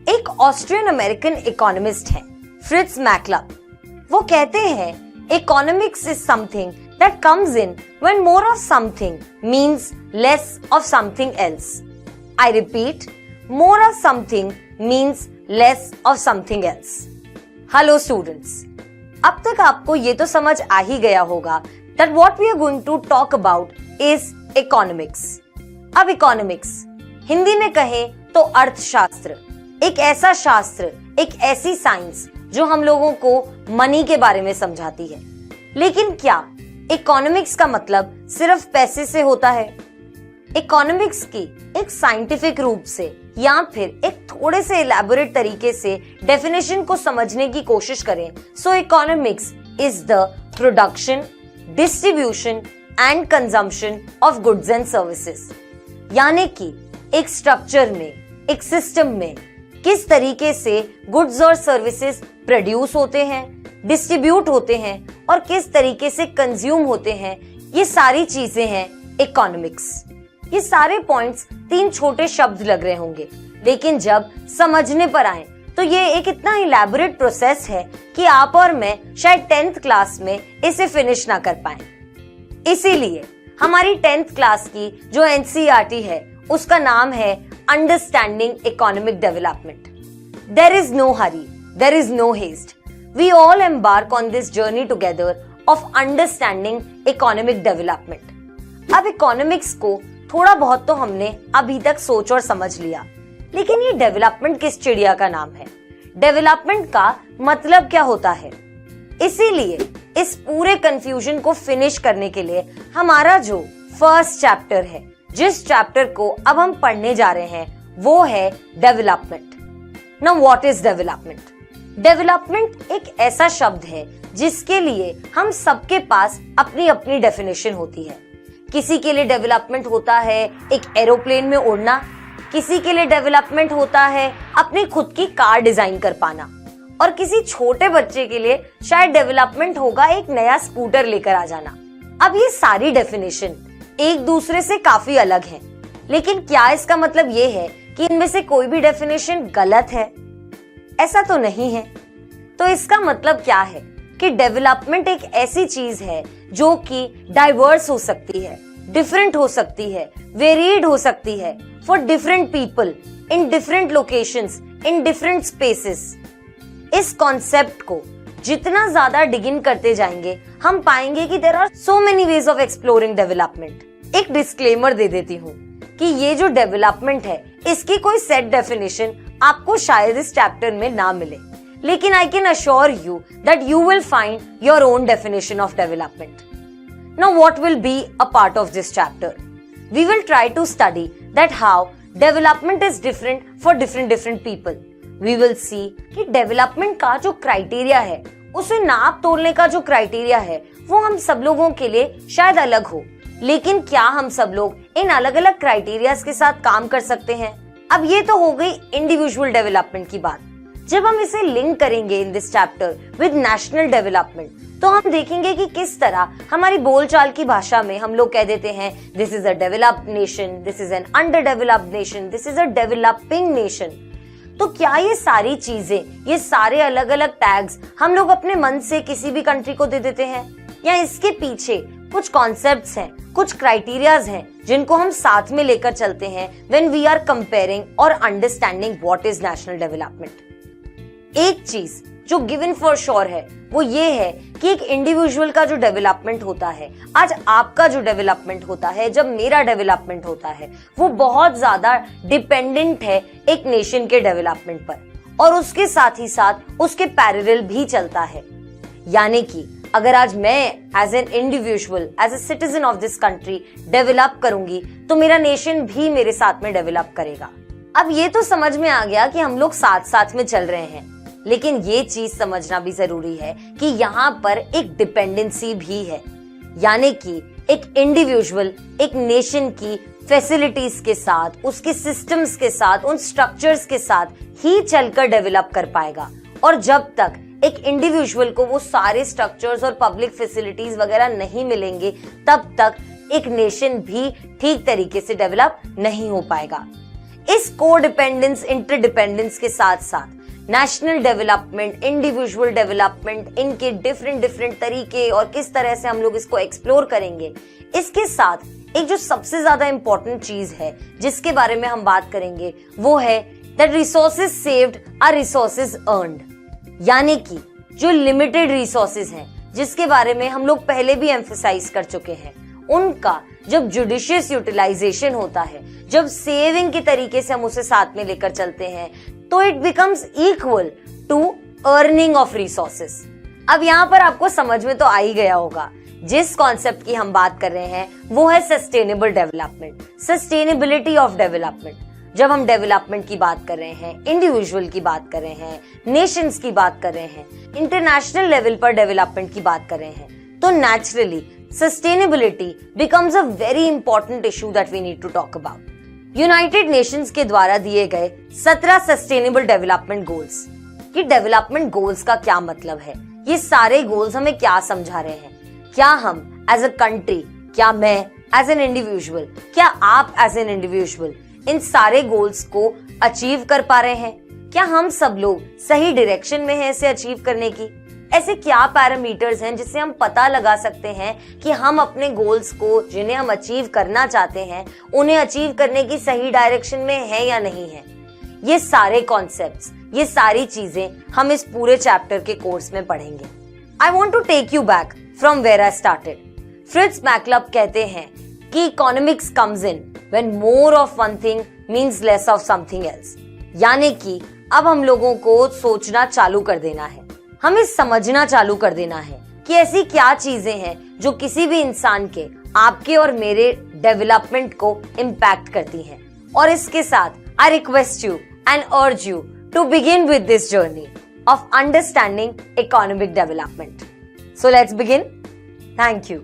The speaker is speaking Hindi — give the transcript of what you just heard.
एक ऑस्ट्रियन अमेरिकन इकोनॉमिस्ट है फ्रिट्ज मैकलब। वो कहते हैं economics is something that comes in when more of something means less of something else. I repeat, more of something means less of something else. Hello students, अब तक आपको ये तो समझ आ ही गया होगा that what we are going to talk about is economics। अब इकोनॉमिक्स हिंदी में कहें तो अर्थशास्त्र, एक ऐसा शास्त्र, एक ऐसी साइंस जो हम लोगों को मनी के बारे में समझाती है। लेकिन क्या इकोनॉमिक्स का मतलब सिर्फ पैसे से होता है? इकोनॉमिक्स की एक साइंटिफिक रूप से या फिर एक थोड़े से इलैबोरेट तरीके से डेफिनेशन को समझने की कोशिश करें, so economics is the production, distribution and consumption of goods and services. यानी कि एक स्ट्रक्चर में, एक सिस्टम में किस तरीके से गुड्स और सर्विसेज प्रोड्यूस होते हैं, डिस्ट्रीब्यूट होते हैं और किस तरीके से कंज्यूम होते हैं, ये सारी चीजें हैं इकोनॉमिक्स। ये सारे पॉइंट्स 3 छोटे शब्द लग रहे होंगे, लेकिन जब समझने पर आए तो ये एक इतना इलैबोरेट प्रोसेस है कि आप और मैं शायद 10th क्लास में इसे फिनिश ना कर पाए। इसीलिए हमारी 10th क्लास की जो NCERT है उसका नाम है understanding economic development. There is no hurry, there is no haste, we all embark on this journey together of understanding economic development. अब इकोनॉमिक्स को थोड़ा बहुत तो हमने अभी तक सोच और समझ लिया, लेकिन ये डेवलपमेंट किस चिड़िया का नाम है? डेवलपमेंट का मतलब क्या होता है? इसीलिए इस पूरे कंफ्यूजन को फिनिश करने के लिए हमारा जो फर्स्ट चैप्टर है, जिस चैप्टर को अब हम पढ़ने जा रहे हैं, वो है development. Now what is development? Development एक ऐसा शब्द है जिसके लिए हम सबके पास अपनी अपनी डेफिनेशन होती है। किसी के लिए डेवलपमेंट होता है एक एरोप्लेन में उड़ना, किसी के लिए डेवलपमेंट होता है अपनी खुद की कार डिजाइन कर पाना, और किसी छोटे बच्चे के लिए शायद डेवलपमेंट होगा एक नया स्कूटर लेकर आ जाना। अब ये सारी डेफिनेशन एक दूसरे से काफी अलग हैं, लेकिन क्या इसका मतलब ये है कि इनमें से कोई भी डेफिनेशन गलत है? ऐसा तो नहीं है। तो इसका मतलब क्या है कि डेवलपमेंट एक ऐसी चीज है जो कि डाइवर्स हो सकती है, डिफरेंट हो सकती है, वेरिएड हो सकती है for different people in different locations in different spaces. इस कॉन्सेप्ट को जितना ज्यादा डिग इन करते जाएंगे, हम पाएंगे कि there are so many ways of exploring development. एक डिस्क्लेमर दे देती हूँ कि ये जो डेवलपमेंट है, इसकी कोई सेट डेफिनेशन आपको शायद इस चैप्टर में ना मिले, लेकिन I can assure you that you will find your own definition of development. Now what will be a part of this chapter? We will try to study that how development is different for different people. We will see कि development का जो criteria है, उसे नाप तोलने का जो criteria है, वो हम सब लोगों के लिए शायद अलग हो, लेकिन क्या हम सब लोग इन अलग अलग criterias के साथ काम कर सकते हैं? अब ये तो हो गई individual development की बात। जब हम इसे लिंक करेंगे in this chapter with national development, तो हम देखेंगे कि किस तरह हमारी बोलचाल की भाषा में हम लोग कह देते हैं this is a developed nation, this is an under developed nation, this is a developing nation. तो क्या ये सारी चीजें, ये सारे अलग अलग टैग्स हम लोग अपने मन से किसी भी कंट्री को दे देते हैं, या इसके पीछे कुछ कॉन्सेप्ट्स हैं, कुछ क्राइटेरियाज हैं जिनको हम साथ में लेकर चलते हैं व्हेन वी आर कंपेयरिंग और understanding what is national development? एक चीज जो गिवन फॉर श्योर है वो ये है कि एक इंडिविजुअल का जो डेवलपमेंट होता है, आज आपका जो डेवलपमेंट होता है, जब मेरा डेवलपमेंट होता है, वो बहुत ज्यादा डिपेंडेंट है एक नेशन के डेवलपमेंट पर, और उसके साथ ही साथ उसके पैरेलल भी चलता है। यानी कि अगर आज मैं as an individual, as a citizen of this country develop करूंगी, तो मेरा नेशन भी मेरे साथ में डेवलप करेगा। अब ये तो समझ में आ गया कि हम लोग साथ साथ में चल रहे हैं, लेकिन ये चीज समझना भी जरूरी है कि यहाँ पर एक डिपेंडेंसी भी है। यानी कि एक इंडिविजुअल एक नेशन की फैसिलिटीज के साथ, उसके सिस्टम्स के साथ, उन स्ट्रक्चर्स के साथ ही चलकर डेवलप कर पाएगा। और जब तक एक इंडिविजुअल को वो सारे स्ट्रक्चर्स और पब्लिक फैसिलिटीज वगैरह नहीं मिलेंगे, तब तक एक नेशन भी ठीक तरीके से डेवलप नहीं हो पाएगा। इस कोडिपेंडेंस इंटरडिपेंडेंस के साथ साथ नेशनल डेवलपमेंट, इंडिविजुअल डेवलपमेंट, इनके डिफरेंट तरीके और किस तरह से हम लोग इसको एक्सप्लोर करेंगे, इसके साथ एक जो सबसे ज्यादा इंपॉर्टेंट चीज है जिसके बारे में हम बात करेंगे वो है that resources saved are resources earned. यानी कि जो लिमिटेड रिसोर्सेज हैं जिसके बारे में हम लोग पहले भी एम्फसाइज कर चुके हैं, उनका जब जुडिशियस यूटिलाइजेशन होता है, जब सेविंग के तरीके से हम उसे साथ में लेकर चलते हैं, तो it becomes equal to earning of resources. अब यहाँ पर आपको समझ में तो आ ही गया होगा, जिस कॉन्सेप्ट की हम बात कर रहे हैं वो है sustainable development, sustainability of development. जब हम डेवलपमेंट की बात कर रहे हैं, इंडिविजुअल की बात कर रहे हैं, नेशंस की बात कर रहे हैं, इंटरनेशनल लेवल पर डेवलपमेंट की बात कर रहे हैं, तो naturally sustainability becomes a very important issue that we need to talk about. United Nations के द्वारा दिए गए 17 सस्टेनेबल डेवलपमेंट गोल्स। कि डेवलपमेंट गोल्स का क्या मतलब है, ये सारे गोल्स हमें क्या समझा रहे हैं, क्या हम एज अ कंट्री, क्या मैं एज एन इंडिविजुअल, क्या आप एज एन इंडिविजुअल इन सारे गोल्स को अचीव कर पा रहे हैं, क्या हम सब लोग सही डायरेक्शन में हैं इसे अचीव करने की। ऐसे क्या पैरामीटर्स हैं जिससे हम पता लगा सकते हैं कि हम अपने गोल्स को जिन्हें हम अचीव करना चाहते हैं उन्हें अचीव करने की सही डायरेक्शन में है या नहीं है। ये सारे कॉन्सेप्ट्स, ये सारी चीजें हम इस पूरे चैप्टर के कोर्स में पढ़ेंगे। I want to take you back from where I started. Fritz Machlup कहते हैं कि economics comes in when more of one thing means less of something else. यानी कि अब हम लोगों को सोचना चालू कर देना है, हमें समझना चालू कर देना है कि ऐसी क्या चीजें हैं जो किसी भी इंसान के, आपके और मेरे डेवलपमेंट को इम्पैक्ट करती हैं। और इसके साथ I request you and urge you to begin with this journey of understanding economic development. So let's begin. Thank you.